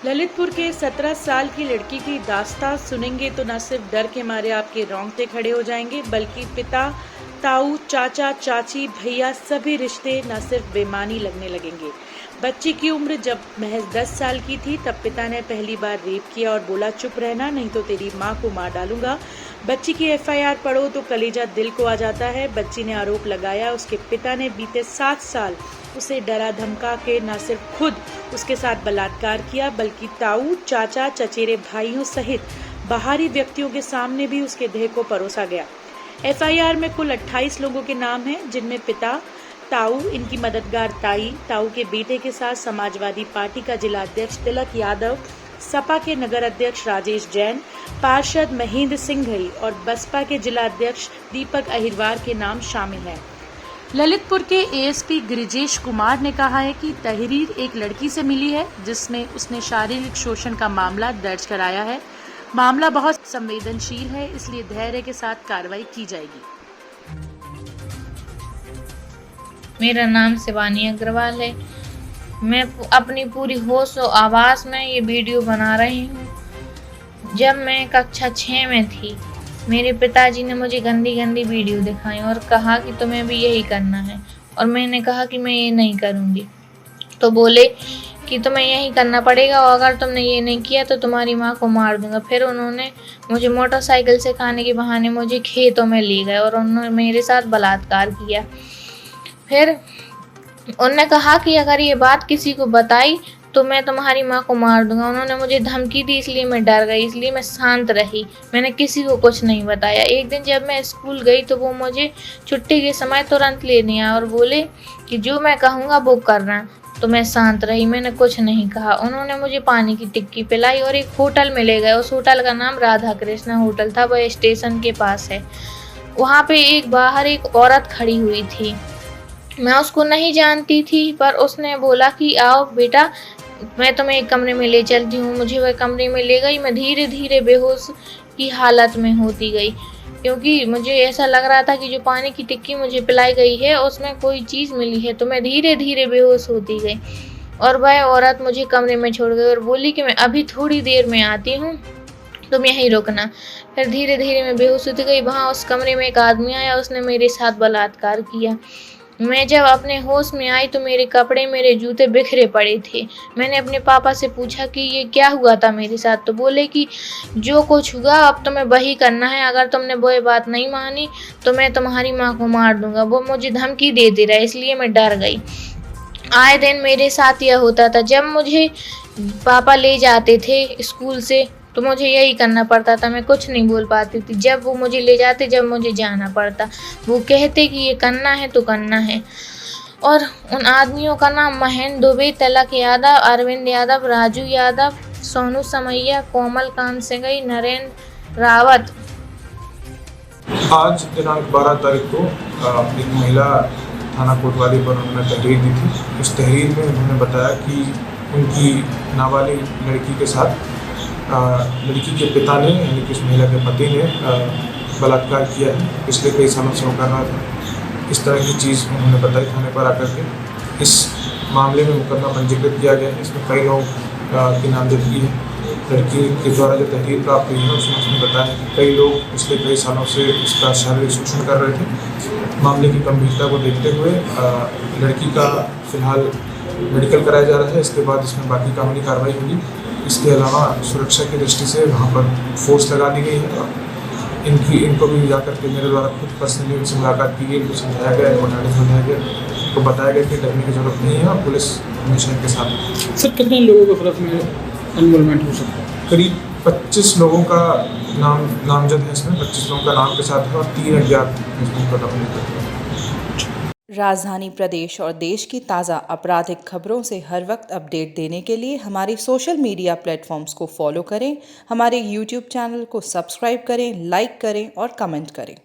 ललितपुर के 17 साल की लड़की की दास्तान सुनेंगे तो न सिर्फ डर के मारे आपके रोंगटे खड़े हो जाएंगे, बल्कि पिता, ताऊ, चाचा, चाची, भैया सभी रिश्ते न सिर्फ बेमानी लगने लगेंगे। बच्ची की उम्र जब महज 10 साल की थी तब पिता ने पहली बार रेप किया और बोला, चुप रहना नहीं तो तेरी माँ को मार डालूंगा। बच्ची की एफआईआर पढ़ो तो कलेजा दिल को आ जाता है। बच्ची ने आरोप लगाया उसके पिता ने बीते 7 साल उसे डरा धमका के न सिर्फ खुद उसके साथ बलात्कार किया, बल्कि ताऊ, चाचा, चचेरे भाइयों सहित बाहरी व्यक्तियों के सामने भी उसके देह को परोसा गया। एफआईआर में कुल 28 लोगों के नाम हैं, जिनमें पिता, ताऊ, इनकी मददगार ताई, ताऊ के बेटे के साथ समाजवादी पार्टी का जिला अध्यक्ष तिलक यादव, सपा के नगर अध्यक्ष राजेश जैन, पार्षद महेंद्र सिंह घई और बसपा के जिला अध्यक्ष दीपक अहिरवार के नाम शामिल हैं। ललितपुर के एएसपी गिरिजेश कुमार ने कहा है कि तहरीर एक लड़की से मिली है जिसमें उसने शारीरिक शोषण का मामला दर्ज कराया है। मामला बहुत संवेदनशील है, इसलिए धैर्य के साथ कार्रवाई की जाएगी। मेरा नाम शिवानी अग्रवाल है। मैं अपनी पूरी होश और आवाज़ में ये वीडियो बना रही हूँ। जब मैं कक्षा 6 में थी, मेरे पिताजी ने मुझे गंदी गंदी वीडियो दिखाई और कहा कि तुम्हें भी यही करना है, और मैंने कहा कि मैं ये नहीं करूँगी। तो बोले कि तुम्हें यही करना पड़ेगा और अगर तुमने ये नहीं किया तो तुम्हारी माँ को मार दूंगा। फिर उन्होंने मुझे मोटरसाइकिल से खाने के बहाने मुझे खेतों में ले गए और उन्होंने मेरे साथ बलात्कार किया। फिर उन्होंने कहा कि अगर ये बात किसी को बताई तो मैं तुम्हारी माँ को मार दूंगा। उन्होंने मुझे धमकी दी, इसलिए मैं डर गई, इसलिए मैं शांत रही। मैंने किसी को कुछ नहीं बताया। एक दिन जब मैं स्कूल गई तो वो मुझे छुट्टी के समय तुरंत लेने आए और बोले कि जो मैं कहूँगा वो करना। तो मैं शांत रही, मैंने कुछ नहीं कहा। उन्होंने मुझे पानी की टिक्की पिलाई और एक होटल में ले गए। उस होटल का नाम राधा कृष्णा होटल था, वह स्टेशन के पास है। वहाँ पे बाहर एक औरत खड़ी हुई थी। मैं उसको नहीं जानती थी, पर उसने बोला कि आओ बेटा, मैं तुम्हें एक कमरे में ले चलती हूँ। मुझे वह कमरे में ले गई। मैं धीरे धीरे बेहोश की हालत में होती गई, क्योंकि मुझे ऐसा लग रहा था कि जो पानी की टिक्की मुझे पिलाई गई है उसमें कोई चीज़ मिली है। तो मैं धीरे धीरे बेहोश होती गई और वह औरत मुझे कमरे में छोड़ गई और बोली कि मैं अभी थोड़ी देर में आती हूँ, तुम यहीं रुकना। फिर धीरे धीरे मैं बेहोश होती गई। वहाँ उस कमरे में एक आदमी आया, उसने मेरे साथ बलात्कार किया। मैं जब अपने होश में आई तो मेरे कपड़े, मेरे जूते बिखरे पड़े थे। मैंने अपने पापा से पूछा कि ये क्या हुआ था मेरे साथ। तो बोले कि जो कुछ हुआ अब तुम्हें वही करना है, अगर तुमने वो बात नहीं मानी तो मैं तुम्हारी माँ को मार दूंगा। वो मुझे धमकी देते रहे, इसलिए मैं डर गई। आए दिन मेरे साथ यह होता था। जब मुझे पापा ले जाते थे स्कूल से तो मुझे यही करना पड़ता था, मैं कुछ नहीं बोल पाती थी। जब वो मुझे ले जाते, जब मुझे जाना पड़ता, वो कहते कि ये करना है तो करना है। और उन आदमियों का नाम महेंद्र दुबे, तिलक यादव, अरविंद यादव, राजू यादव, सोनू समैया, कोमल कांत सिंगई, नरेंद्र रावत। आज दिनांक 12 तारीख को एक महिला थाना कोतवाली पर उन्होंने तहरीर दी थी। उस तहरीर में उन्होंने बताया कि उनकी नाबालिग लड़की के साथ लड़की के पिता ने, यानी कि उस महिला के पति ने बलात्कार किया है। पिछले कई सालों से वो कर रहा था। इस तरह की चीज़ उन्होंने बताई थाने पर आकर के। इस मामले में मुकदमा पंजीकृत किया गया है। इसमें कई लोगों की नामजदगी है। लड़की के द्वारा जो तहरीर प्राप्त हुई है उसमें उसने बताया कि कई लोग पिछले कई सालों से इसका शारीरिक शोषण कर रहे थे। मामले की गंभीरता को देखते हुए लड़की का फिलहाल मेडिकल कराया जा रहा है। इसके बाद इसमें बाकी कानूनी कार्रवाई होगी। इसके अलावा सुरक्षा की दृष्टि से वहाँ पर फोर्स लगा दी गई है। इनको भी जाकर के मेरे द्वारा खुद पर्सनली उनसे मुलाकात की गई, समझाया गया, नोटिस बनाया गया, तो बताया गया कि डरने की जरूरत नहीं है और पुलिस हमेशा इनके साथ। सर, कितने लोगों के खिलाफ में एनरोलमेंट हो सकता है? करीब 25 लोगों का नामजद है इसमें। 25 लोगों का नाम के साथ है और 3 अज्ञात मुकदमा। राजधानी प्रदेश और देश की ताज़ा आपराधिक खबरों से हर वक्त अपडेट देने के लिए हमारे सोशल मीडिया प्लेटफॉर्म्स को फॉलो करें, हमारे YouTube चैनल को सब्सक्राइब करें, लाइक करें और कमेंट करें।